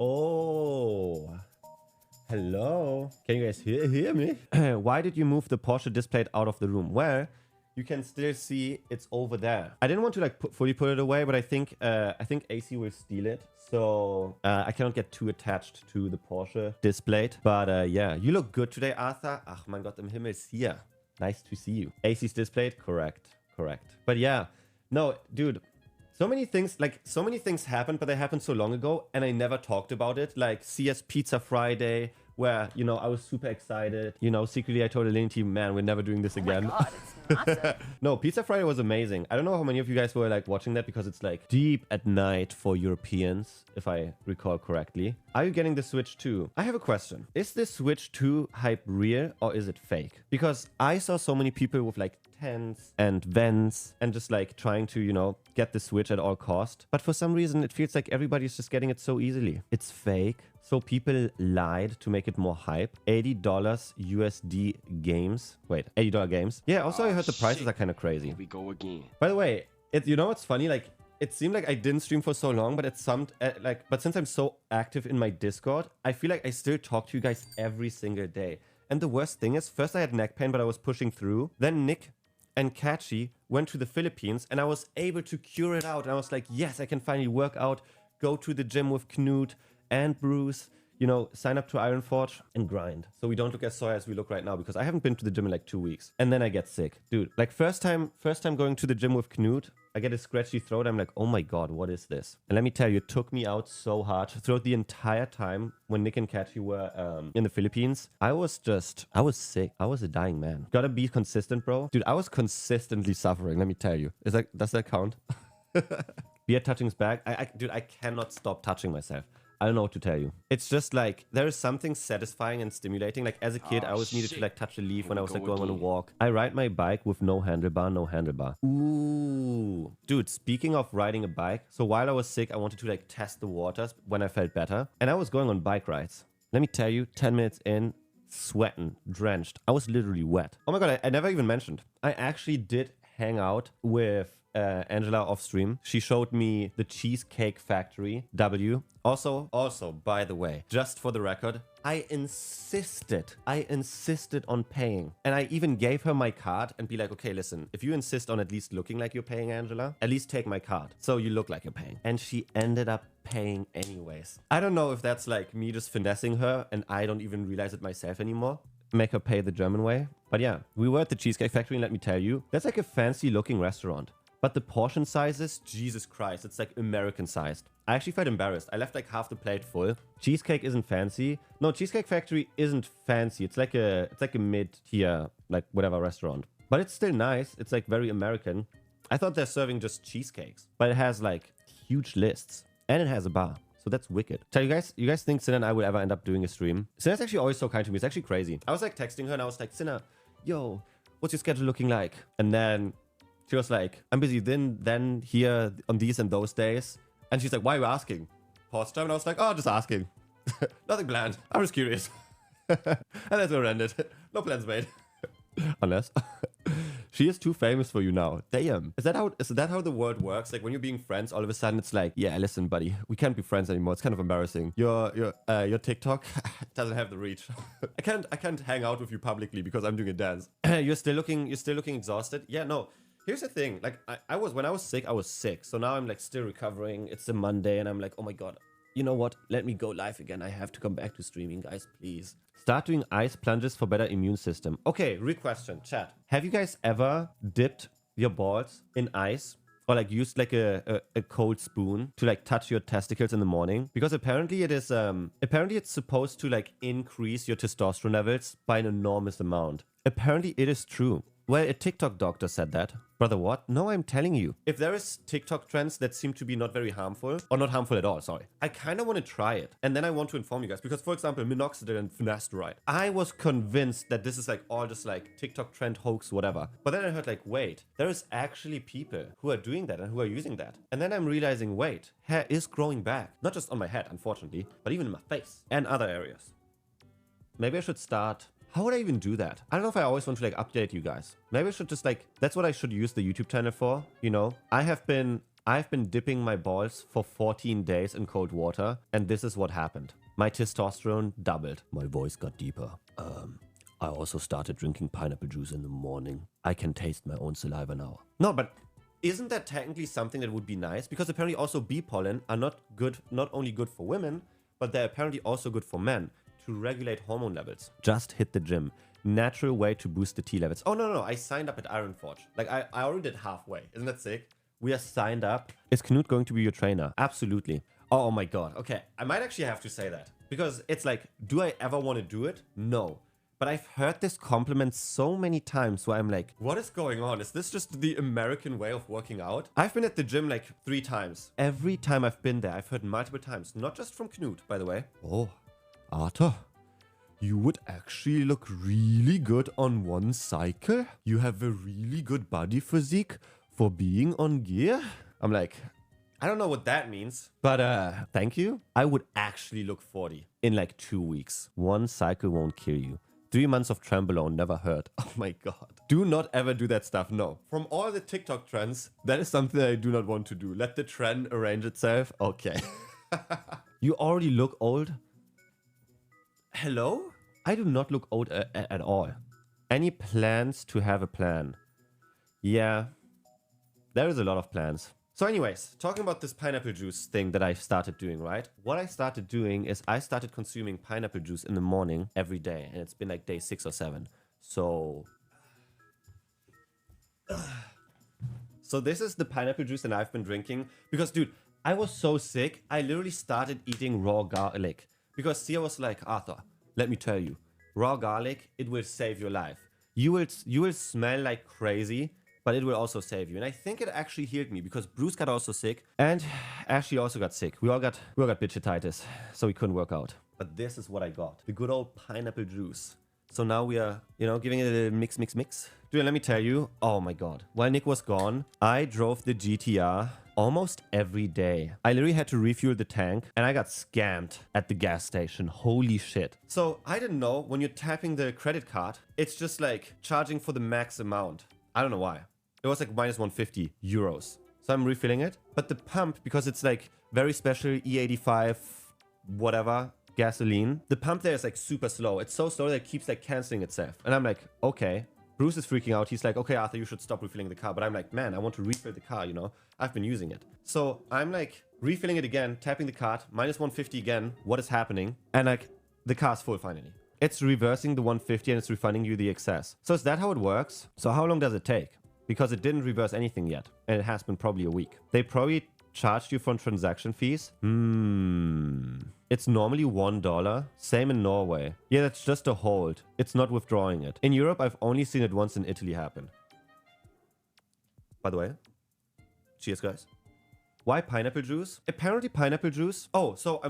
Oh, hello. Can you guys hear me? Why did you move the Porsche display out of the room? Well, you can still see it's over there. I didn't want to like fully put it away, but I think AC will steal it. So I cannot get too attached to the Porsche display. But yeah, you look good today, Arthur. Ach mein Gott, im Himmel ist hier. Nice to see you. AC's displayed? Correct. But yeah, no, dude. So many things happened, but they happened so long ago, and I never talked about it. Like CS Pizza Friday, where, you know, I was super excited. You know, secretly I told the Lane team, man, we're never doing this again. Oh my God, it's awesome. No, Pizza Friday was amazing. I don't know how many of you guys were like watching that because it's like deep at night for Europeans, if I recall correctly. Are you getting the Switch 2? I have a question. Is this Switch 2 hype real or is it fake? Because I saw so many people with like tents and vents and just like trying to, you know, get the Switch at all cost. But for some reason, it feels like everybody's just getting it so easily. It's fake. So people lied to make it more hype. $80 USD games. Wait, $80 games. Yeah, also I heard the prices are kind of crazy. Here we go again. By the way, you know what's funny? Like, it seemed like I didn't stream for so long, but but since I'm so active in my Discord, I feel like I still talk to you guys every single day. And the worst thing is, first I had neck pain, but I was pushing through. Then Nick and Kachi went to the Philippines and I was able to cure it out. And I was like, yes, I can finally work out, go to the gym with Knut and Bruce, you know, sign up to Ironforge and grind. So we don't look as sore as we look right now because I haven't been to the gym in like 2 weeks. And then I get sick. Dude, like first time going to the gym with Knut, I get a scratchy throat. I'm like, oh my God, what is this? And let me tell you, it took me out so hard throughout the entire time when Nick and Kachi were in the Philippines. I was sick. I was a dying man. Gotta be consistent, bro. Dude, I was consistently suffering, let me tell you. Does that count? Beer touching's back. Dude, I cannot stop touching myself. I don't know what to tell you. It's just like, there is something satisfying and stimulating. Like as a kid, I always needed to like touch a leaf when I was like going on a walk. I ride my bike with no handlebar. Ooh. Dude, speaking of riding a bike. So while I was sick, I wanted to like test the waters when I felt better. And I was going on bike rides. Let me tell you, 10 minutes in, sweating, drenched. I was literally wet. Oh my God, I never even mentioned. I actually did hang out with Angela off stream. She showed me the Cheesecake Factory W. Also, by the way, just for the record, I insisted on paying. And I even gave her my card and be like, okay, listen, if you insist on at least looking like you're paying, Angela, at least take my card. So you look like you're paying. And she ended up paying anyways. I don't know if that's like me just finessing her and I don't even realize it myself anymore. Make her pay the German way. But yeah, we were at the Cheesecake Factory and let me tell you, that's like a fancy looking restaurant. But the portion sizes, Jesus Christ, it's like American sized. I actually felt embarrassed. I left like half the plate full. Cheesecake isn't fancy. No, Cheesecake Factory isn't fancy. It's like a mid-tier, like whatever restaurant. But it's still nice. It's like very American. I thought they're serving just cheesecakes. But it has like huge lists. And it has a bar. So that's wicked. Tell you guys think Sinna and I will ever end up doing a stream? Sinna's actually always so kind to me. It's actually crazy. I was like texting her and I was like, Sinna, yo, what's your schedule looking like? And then she was like, I'm busy then here on these and those days. And she's like, why are you asking? Pause time. And I was like, oh, just asking. Nothing planned. I'm just curious. And that's where it ended. No plans made. Unless she is too famous for you now. Damn. Is that how the world works? Like when you're being friends, all of a sudden it's like, yeah, listen, buddy, we can't be friends anymore. It's kind of embarrassing. Your TikTok doesn't have the reach. I can't hang out with you publicly because I'm doing a dance. You're still looking exhausted. Yeah, no. Here's the thing, like when I was sick. So now I'm like still recovering. It's a Monday and I'm like, oh my God, you know what? Let me go live again. I have to come back to streaming, guys, please. Start doing ice plunges for better immune system. Okay, question, chat. Have you guys ever dipped your balls in ice? Or like used like a cold spoon to like touch your testicles in the morning? Because apparently it's supposed to like increase your testosterone levels by an enormous amount. Apparently it is true. Well, a TikTok doctor said that. Brother, what? No, I'm telling you. If there is TikTok trends that seem to be not very harmful, or not harmful at all, sorry, I kind of want to try it. And then I want to inform you guys. Because, for example, minoxidil and finasteride. I was convinced that this is like all just like TikTok trend hoax, whatever. But then I heard like, wait, there is actually people who are doing that and who are using that. And then I'm realizing, wait, hair is growing back. Not just on my head, unfortunately, but even in my face and other areas. Maybe I should start... How would I even do that? I don't know if I always want to like update you guys. Maybe I should just like, that's what I should use the YouTube channel for, you know? I have been I've been dipping my balls for 14 days in cold water, and this is what happened. My testosterone doubled. My voice got deeper. I also started drinking pineapple juice in the morning. I can taste my own saliva now. No, but isn't that technically something that would be nice? Because apparently also bee pollen are not only good for women, but they're apparently also good for men to regulate hormone levels. Just hit the gym. Natural way to boost the T levels. Oh, no. I signed up at Ironforge. Like, I already did halfway. Isn't that sick? We are signed up. Is Knut going to be your trainer? Absolutely. Oh my God. Okay. I might actually have to say that. Because it's like, do I ever want to do it? No. But I've heard this compliment so many times where I'm like, what is going on? Is this just the American way of working out? I've been at the gym like 3 times. Every time I've been there, I've heard multiple times. Not just from Knut, by the way. Oh, Arthur, you would actually look really good on one cycle. You have a really good body physique for being on gear. I'm like, I don't know what that means, but thank you. I would actually look 40 in like 2 weeks. One cycle won't kill you. 3 months of trampoline never hurt. Oh my God. Do not ever do that stuff. No. From all the TikTok trends, that is something I do not want to do. Let the trend arrange itself. Okay. You already look old? Hello? I do not look old at all. Any plans to have a plan? Yeah. There is a lot of plans. So anyways, talking about this pineapple juice thing that I started doing, right? What I started doing is I started consuming pineapple juice in the morning every day. And it's been like day 6 or 7. So this is the pineapple juice that I've been drinking. Because, dude, I was so sick. I literally started eating raw garlic. Because Sia was like, Arthur, let me tell you. Raw garlic, it will save your life. You will smell like crazy. But it will also save you. And I think it actually healed me because Bruce got also sick. And Ashley also got sick. We all got bitchititis. So we couldn't work out. But this is what I got. The good old pineapple juice. So now we are, giving it a mix. Dude, let me tell you. Oh my God. While Nick was gone, I drove the GTR almost every day. I literally had to refuel the tank. And I got scammed at the gas station. Holy shit. So I didn't know when you're tapping the credit card, it's just like charging for the max amount. I don't know why. It was like minus 150 euros. So I'm refilling it. But the pump, because it's like very special E85, whatever, gasoline. The pump there is like super slow. It's so slow that it keeps like canceling itself. And I'm like, okay. Bruce is freaking out. He's like, okay, Arthur, you should stop refilling the car. But I'm like, man, I want to refill the car, I've been using it. So I'm like refilling it again, tapping the card, minus 150 again. What is happening? And like the car's full finally. It's reversing the 150 and it's refunding you the excess. So is that how it works? So how long does it take? Because it didn't reverse anything yet. And it has been probably a week. They probably charged you for transaction fees. It's normally $1. Same in Norway. Yeah, that's just a hold. It's not withdrawing it. In Europe, I've only seen it once in Italy happen. By the way, cheers, guys. Why pineapple juice? Apparently pineapple juice. Oh, so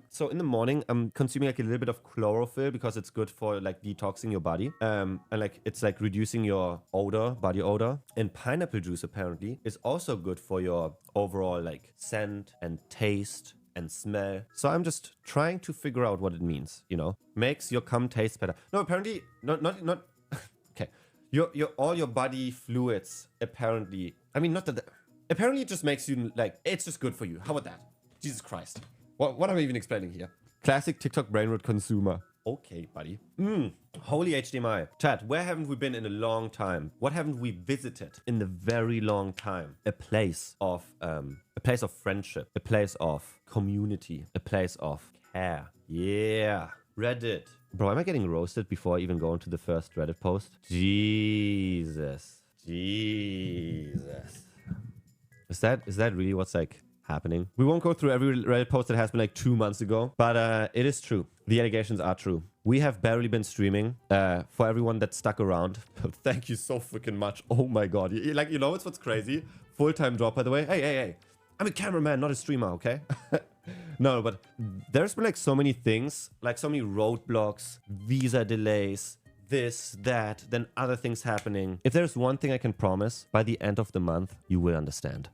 so in the morning I'm consuming like a little bit of chlorophyll because it's good for like detoxing your body. And like it's like reducing your body odor. And pineapple juice apparently is also good for your overall like scent and taste and smell. So I'm just trying to figure out what it means, Makes your cum taste better. No, apparently not okay. All your body fluids apparently. I mean, not that. Apparently it just makes you like, it's just good for you. How about that? Jesus Christ. What am I even explaining here? Classic TikTok brain rot consumer. Okay, buddy. Holy HDMI. Chat, where haven't we been in a long time? What haven't we visited in a very long time? A place of friendship. A place of community. A place of care. Yeah. Reddit. Bro, am I getting roasted before I even go into the first Reddit post? Jesus. Is that really what's like happening? We won't go through every Reddit post that has been like 2 months ago, but it is true. The allegations are true. We have barely been streaming. For everyone that stuck around, thank you so freaking much. Oh my God. Like, what's crazy? Full-time job, by the way. Hey. I'm a cameraman, not a streamer, okay? No, but there's been like so many things, like so many roadblocks, visa delays, this, that, then other things happening. If there's one thing I can promise, by the end of the month, you will understand.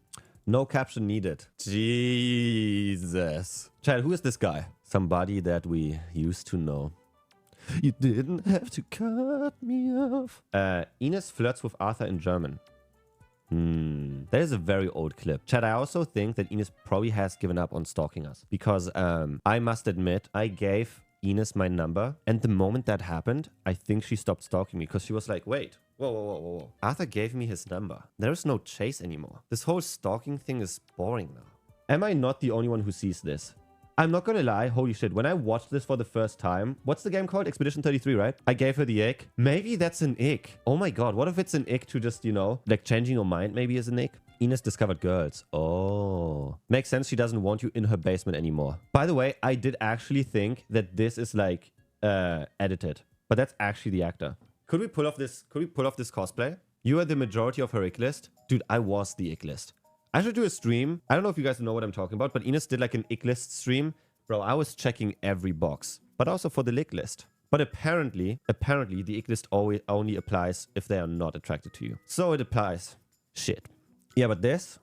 No caption needed. Jesus. Child, who is this guy? Somebody that we used to know. You didn't have to cut me off. Ines flirts with Arthur in German. That is a very old clip. Chad, I also think that Ines probably has given up on stalking us because I must admit, I gave Ines my number. And the moment that happened, I think she stopped stalking me because she was like, wait, whoa. Arthur gave me his number. There is no chase anymore. This whole stalking thing is boring now. Am I not the only one who sees this? I'm not gonna lie, holy shit, when I watched this for the first time, what's the game called? Expedition 33, right? I gave her the ick. Maybe that's an ick. Oh my god, what if it's an ick to just, you know, like changing your mind maybe is an ick? Ines discovered girls. Oh. Makes sense, she doesn't want you in her basement anymore. By the way, I did actually think that this is like edited, but that's actually the actor. Could we pull off this cosplay? You are the majority of her ick list? Dude, I was the ick list. I should do a stream. I don't know if you guys know what I'm talking about, but Ines did like an ick list stream. Bro, I was checking every box, but also for the lick list. But apparently the ick list only applies if they are not attracted to you. So it applies. Shit. Yeah, but this,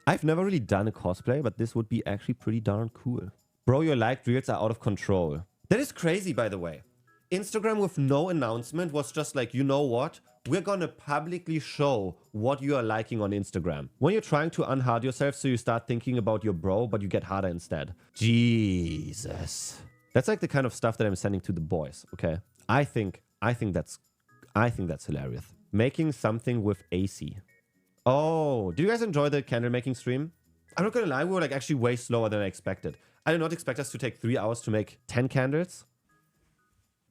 I've never really done a cosplay, but this would be actually pretty darn cool. Bro, your liked reels are out of control. That is crazy, by the way. Instagram with no announcement was just like, you know what? We're gonna publicly show what you are liking on Instagram. When you're trying to unhard yourself so you start thinking about your bro, but you get harder instead. Jesus. That's like the kind of stuff that I'm sending to the boys, okay? I think that's hilarious. Making something with AC. Oh, do you guys enjoy the candle making stream? I'm not gonna lie, we were like actually way slower than I expected. I did not expect us to take 3 hours to make 10 candles.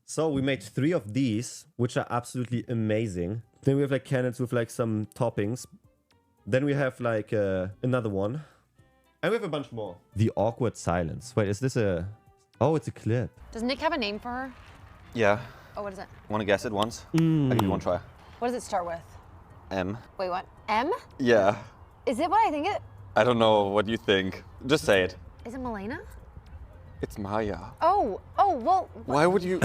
So we made 3 of these, which are absolutely amazing. Then we have like candles with like some toppings. Then we have like another one. And we have a bunch more. The awkward silence. Wait, is this a... Oh, it's a clip. Does Nick have a name for her? Yeah. Oh, what is it? Want to guess it once? I'll give you one try. What does it start with? M. Wait, what? M? Yeah. Is it what I think it? I don't know what you think. Just say it. Is it Milena? It's Maya. Oh, well... Why would you...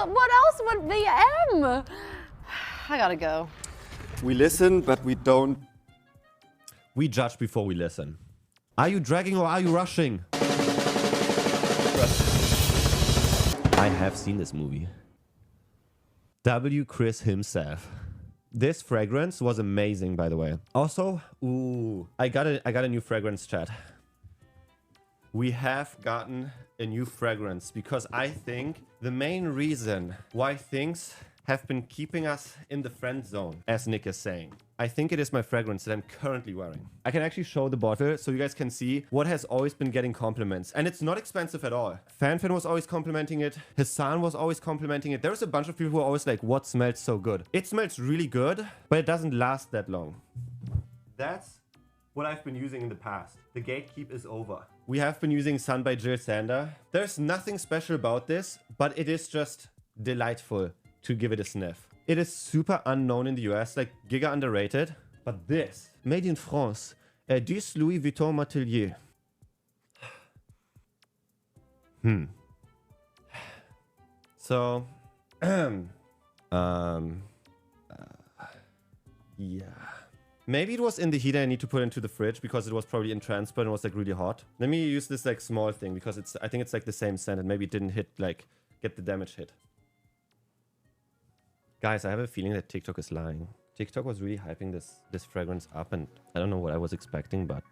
What else would be M? I gotta go. We listen, but we don't... We judge before we listen. Are you dragging or are you rushing? I have seen this movie. W. Chris himself. This fragrance was amazing, by the way. Also, ooh, I got a new fragrance, chat. We have gotten a new fragrance because I think the main reason why things have been keeping us in the friend zone, as Nick is saying, I think it is my fragrance that I'm currently wearing. I can actually show the bottle so you guys can see what has always been getting compliments. And it's not expensive at all. Fanfin was always complimenting it. Hassan was always complimenting it. There's a bunch of people who are always like, what smells so good? It smells really good, but it doesn't last that long. That's what I've been using in the past. The gatekeep is over. We have been using Sun by Jill Sander. There's nothing special about this, but it is just delightful to give it a sniff. It is super unknown in the US, like giga underrated. But this, made in France, 10 Louis Vuitton Matelier. So, yeah. Maybe it was in the heater I need to put into the fridge because it was probably in transport and was like really hot. Let me use this like small thing because I think it's like the same scent and maybe it didn't hit like get the damage hit. Guys, I have a feeling that TikTok is lying. TikTok was really hyping this fragrance up and I don't know what I was expecting, but